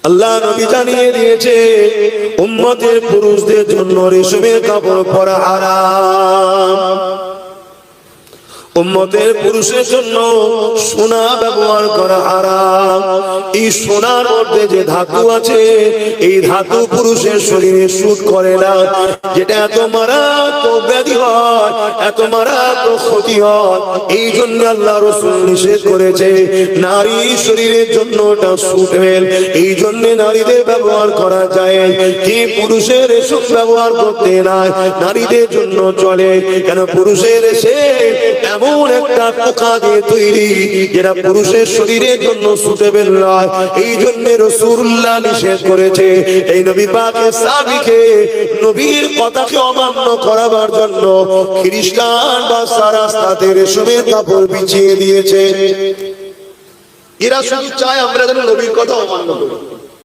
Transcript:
আল্লাহ নবী জানিয়ে দিয়েছে উম্মতের পুরুষদের জন্য রেশমের কাপড় পরা হারাম, উম্মতের পুরুষের জন্য সোনা ব্যবহার করা হারাম। এই সোনার মধ্যে যে ধাতু আছে, এই ধাতু পুরুষের শরীরে শুট করে না, যেটা এত মারাত্মক ব্যাধি হয়, এত মারাত্মক ক্ষতি হয়। এই জন্য আল্লাহ রাসূল নিষেধ করেছে, নারী শরীরের জন্য এটা শুট হয়, এই জন্য নারীদের ব্যবহার করা যায়, কি পুরুষের এসব ব্যবহার করতে নাই, নারীদের জন্য চলে। কেন? পুরুষের এসে এমন একটা পোকা দিয়ে তৈরি, যেটা পুরুষের শরীরের জন্য সুটেবল নয়, এই জন্য রাসূলুল্লাহ নিষেধ করেছে। এই নবী পাকের সাহাবীকে নবীর কথাকে অমান্য করার জন্য খ্রিস্টান বা রাস্তাতে রেশমের কাপড় বিছিয়ে দিয়েছে। এরা শুধু চায় আমরা যেন নবীর কথা অমান্য করি।